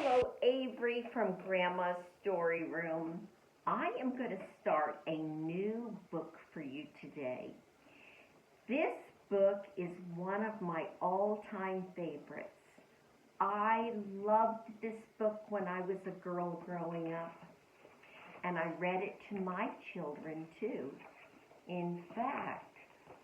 Hello, Avery from Grandma's Story Room. I am going to start a new book for you today. This book is one of my all-time favorites. I loved this book when I was a girl growing up, and I read it to my children too. In fact,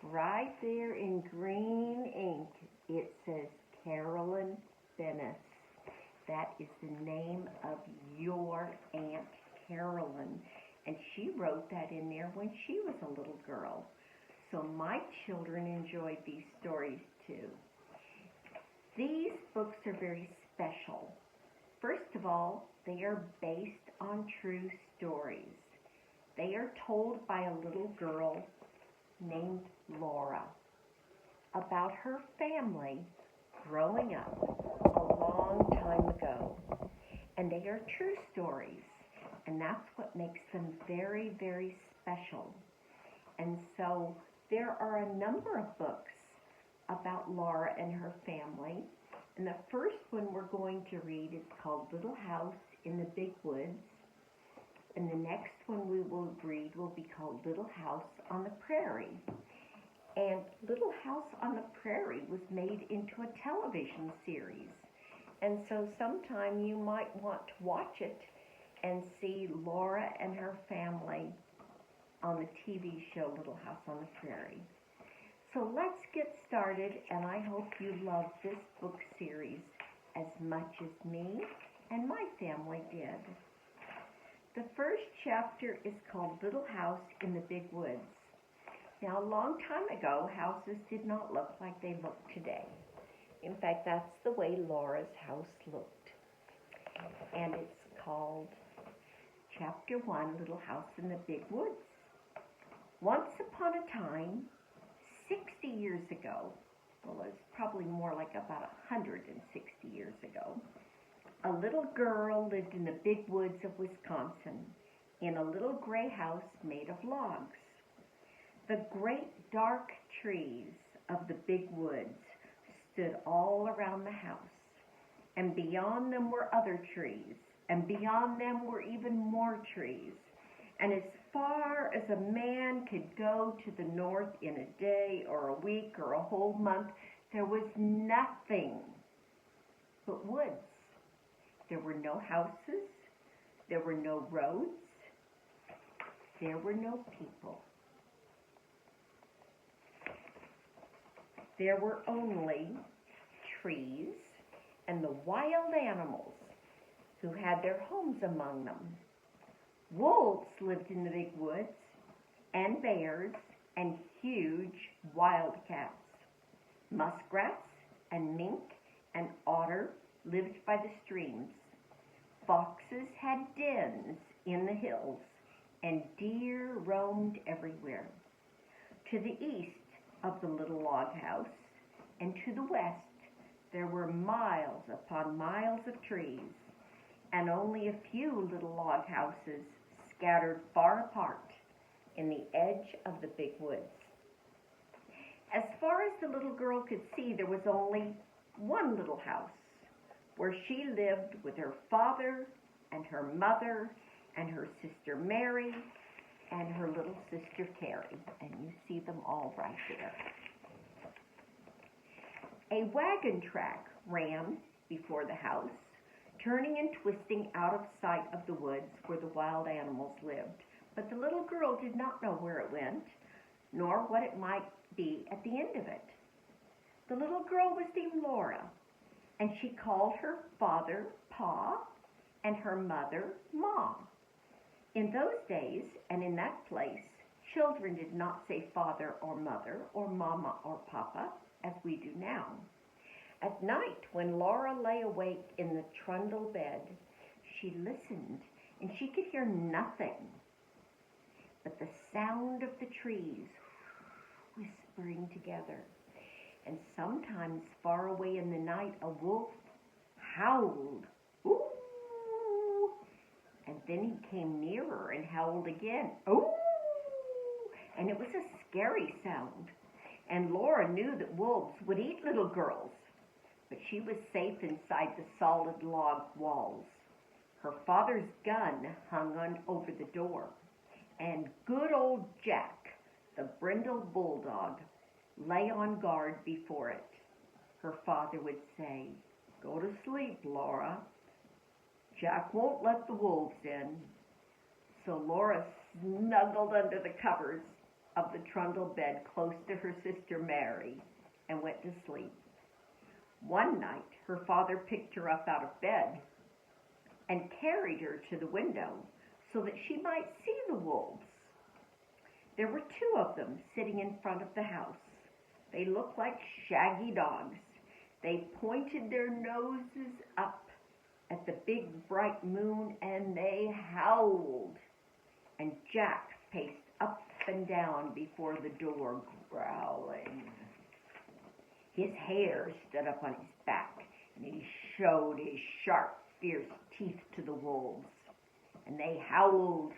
right there in green ink, it says Carolyn Bennis. That is the name of your Aunt Carolyn, and she wrote that in there when she was a little girl. So my children enjoyed these stories too. These books are very special. First of all, they are based on true stories. They are told by a little girl named Laura about her family growing up a long time ago. And they are true stories, and that's what makes them very, very special. And so there are a number of books about Laura and her family. And the first one we're going to read is called Little House in the Big Woods. And the next one we will read will be called Little House on the Prairie. And Little House on the Prairie was made into a television series. And so sometime you might want to watch it and see Laura and her family on the TV show Little House on the Prairie. So let's get started, and I hope you love this book series as much as me and my family did. The first chapter is called Little House in the Big Woods. Now, a long time ago, houses did not look like they look today. In fact, that's the way Laura's house looked. And it's called Chapter 1, Little House in the Big Woods. Once upon a time, 60 years ago, well, it's probably more like about 160 years ago, a little girl lived in the big woods of Wisconsin in a little gray house made of logs. The great dark trees of the big woods stood all around the house, and beyond them were other trees, and beyond them were even more trees. And as far as a man could go to the north in a day or a week or a whole month, there was nothing but woods. There were no houses, there were no roads, there were no people. There were only trees and the wild animals who had their homes among them. Wolves lived in the big woods, and bears, and huge wildcats. Muskrats and mink and otter lived by the streams. Foxes had dens in the hills, and deer roamed everywhere. To the east of the little log house, and to the west, there were miles upon miles of trees, and only a few little log houses scattered far apart in the edge of the big woods. As far as the little girl could see, there was only one little house where she lived with her father and her mother and her sister Mary and her little sister Carrie, and you see them all right there. A wagon track ran before the house, turning and twisting out of sight of the woods where the wild animals lived. But the little girl did not know where it went, nor what it might be at the end of it. The little girl was named Laura, and she called her father Pa and her mother Ma. In those days, and in that place, children did not say father or mother or mama or papa, as we do now. At night, when Laura lay awake in the trundle bed, she listened, and she could hear nothing but the sound of the trees whispering together. And sometimes, far away in the night, a wolf howled, "Ooh!" And then he came nearer and howled again, "Ooh!" And it was a scary sound. And Laura knew that wolves would eat little girls. but she was safe inside the solid log walls. Her father's gun hung on over the door, and good old Jack, the brindle bulldog, lay on guard before it. Her father would say, "Go to sleep, Laura. Jack won't let the wolves in." So Laura snuggled under the covers of the trundle bed close to her sister Mary and went to sleep. One night, her father picked her up out of bed and carried her to the window so that she might see the wolves. There were two of them sitting in front of the house. They looked like shaggy dogs. They pointed their noses up at the big bright moon and they howled. And Jack paced up and down before the door, growling. His hair stood up on his back, and he showed his sharp, fierce teeth to the wolves. And they howled,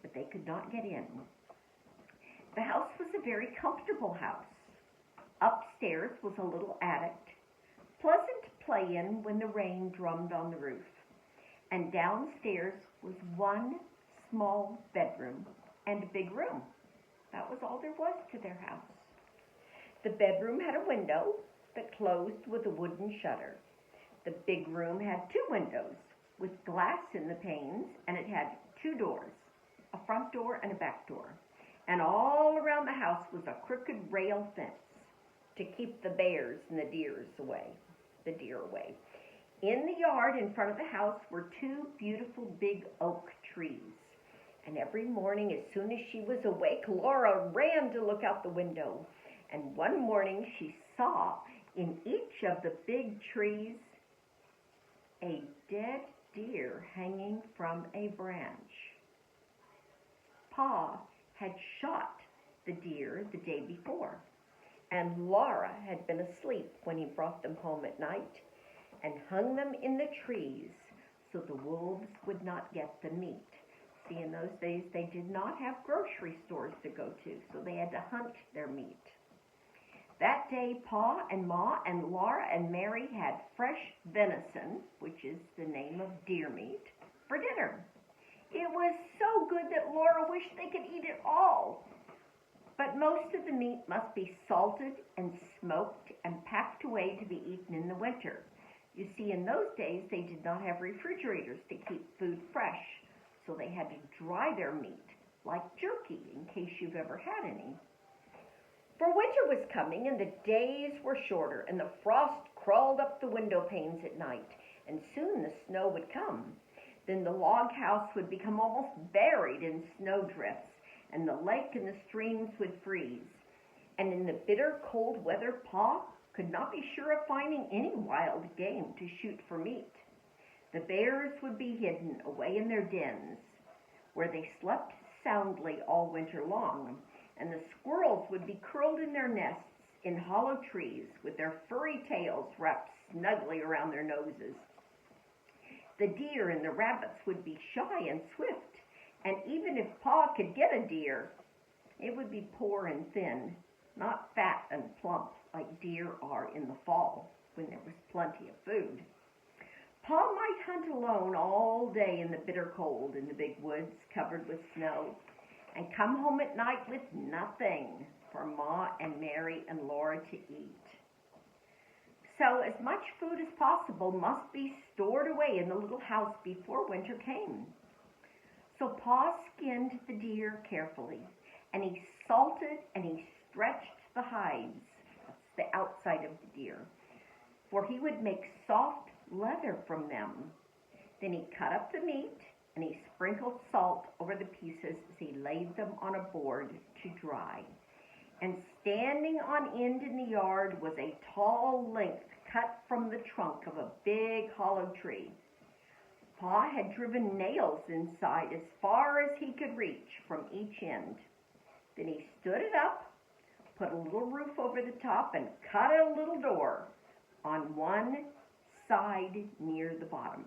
but they could not get in. The house was a very comfortable house. Upstairs was a little attic, pleasant to play in when the rain drummed on the roof. And downstairs was one small bedroom and a big room. That was all there was to their house. The bedroom had a window that closed with a wooden shutter. The big room had two windows with glass in the panes, and it had two doors, a front door and a back door. And all around the house was a crooked rail fence to keep the bears and the deer away. In the yard in front of the house were two beautiful big oak trees. And every morning, as soon as she was awake, Laura ran to look out the window. And one morning she saw in each of the big trees a dead deer hanging from a branch. Pa had shot the deer the day before, and Laura had been asleep when he brought them home at night and hung them in the trees so the wolves would not get the meat. See, in those days they did not have grocery stores to go to, so they had to hunt their meat. That day, Pa and Ma and Laura and Mary had fresh venison, which is the name of deer meat, for dinner. It was so good that Laura wished they could eat it all. But most of the meat must be salted and smoked and packed away to be eaten in the winter. You see, in those days, they did not have refrigerators to keep food fresh, so they had to dry their meat, like jerky, in case you've ever had any. For winter was coming, and the days were shorter, and the frost crawled up the window panes at night, and soon the snow would come. Then the log house would become almost buried in snowdrifts, and the lake and the streams would freeze. And in the bitter cold weather, Pa could not be sure of finding any wild game to shoot for meat. The bears would be hidden away in their dens, where they slept soundly all winter long, and the squirrels would be curled in their nests in hollow trees with their furry tails wrapped snugly around their noses. The deer and the rabbits would be shy and swift, and even if Pa could get a deer, it would be poor and thin, not fat and plump like deer are in the fall when there was plenty of food. Pa might hunt alone all day in the bitter cold in the big woods covered with snow, and come home at night with nothing for Ma and Mary and Laura to eat. So as much food as possible must be stored away in the little house before winter came. So Pa skinned the deer carefully, and he salted and he stretched the hides, that's the outside of the deer, for he would make soft leather from them. Then he cut up the meat, and he sprinkled salt over the pieces as he laid them on a board to dry. And standing on end in the yard was a tall length cut from the trunk of a big hollow tree. Pa had driven nails inside as far as he could reach from each end. Then he stood it up, put a little roof over the top, and cut a little door on one side near the bottom.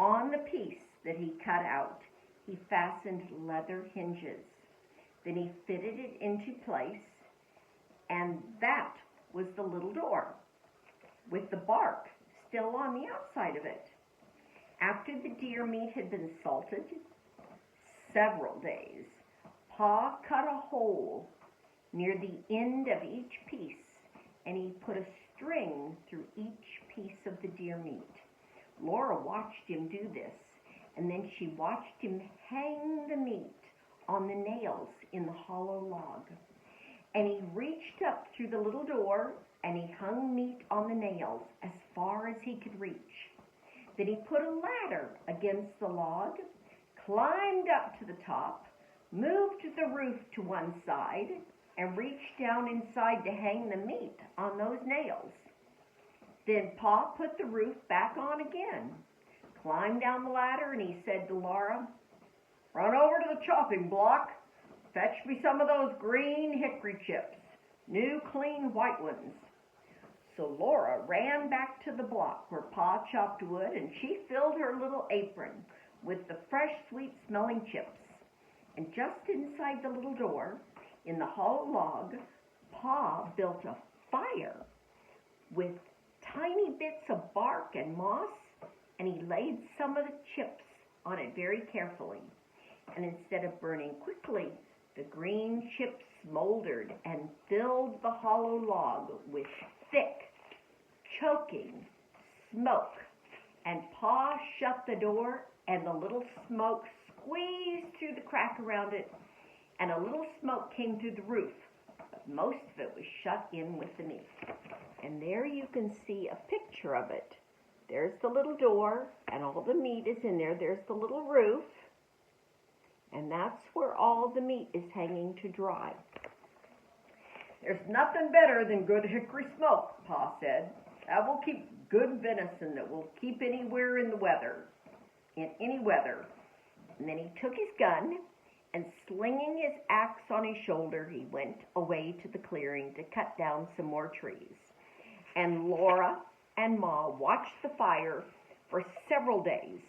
On the piece that he cut out, he fastened leather hinges. Then he fitted it into place, and that was the little door. with the bark still on the outside of it. After the deer meat had been salted several days, Pa cut a hole near the end of each piece, and he put a string through each piece of the deer meat. Laura watched him do this, and then she watched him hang the meat on the nails in the hollow log. And he reached up through the little door, and he hung meat on the nails as far as he could reach. Then he put a ladder against the log, climbed up to the top, moved the roof to one side, and reached down inside to hang the meat on those nails. Then Pa put the roof back on again, climbed down the ladder, and he said to Laura, "Run over to the chopping block. Fetch me some of those green hickory chips, new clean white ones." So Laura ran back to the block where Pa chopped wood, and she filled her little apron with the fresh, sweet-smelling chips. And just inside the little door, in the hollow log, Pa built a fire with tiny bits of bark and moss, and he laid some of the chips on it very carefully. And instead of burning quickly, the green chips smoldered and filled the hollow log with thick, choking smoke. And Pa shut the door, and the little smoke squeezed through the crack around it, and a little smoke came through the roof, but most of it was shut in with the meat. And there you can see a picture of it. There's the little door, and all the meat is in there. There's the little roof, and that's where all the meat is hanging to dry. "There's nothing better than good hickory smoke," Pa said. "That will keep good venison that will keep anywhere in any weather." And then he took his gun, and slinging his axe on his shoulder, he went away to the clearing to cut down some more trees. And Laura and Ma watched the fire for several days,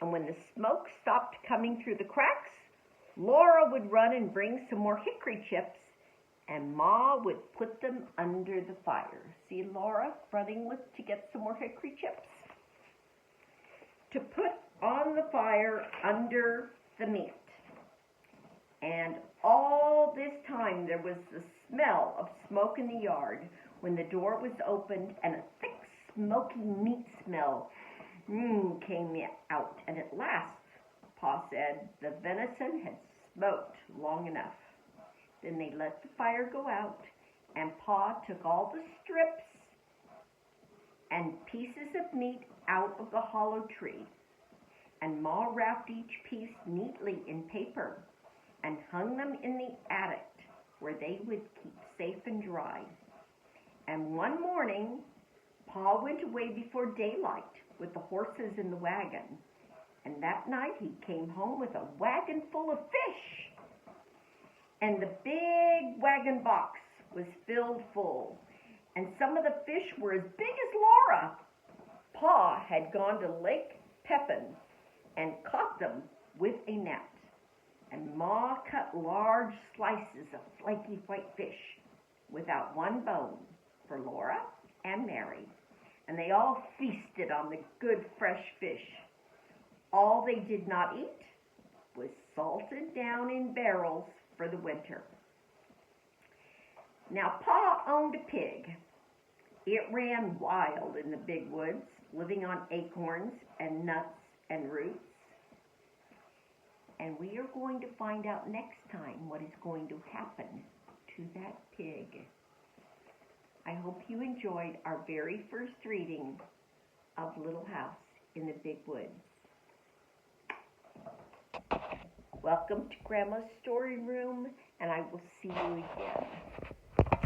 and when the smoke stopped coming through the cracks, Laura would run and bring some more hickory chips, and Ma would put them under the fire. See Laura running to get some more hickory chips? To put on the fire under the meat. And all this time there was the smell of smoke in the yard when the door was opened, and a thick, smoky meat smell came out. And at last, Pa said, the venison had smoked long enough. Then they let the fire go out, and Pa took all the strips and pieces of meat out of the hollow tree. And Ma wrapped each piece neatly in paper and hung them in the attic where they would keep safe and dry. And one morning, Pa went away before daylight with the horses in the wagon. And that night he came home with a wagon full of fish. And the big wagon box was filled full. And some of the fish were as big as Laura. Pa had gone to Lake Pepin and caught them with a net. And Ma cut large slices of flaky white fish without one bone for Laura and Mary. And they all feasted on the good fresh fish. All they did not eat was salted down in barrels for the winter. Now, Pa owned a pig. It ran wild in the big woods, living on acorns and nuts and roots. And we are going to find out next time what is going to happen to that pig. I hope you enjoyed our very first reading of Little House in the Big Woods. Welcome to Grandma's Story Room, and I will see you again.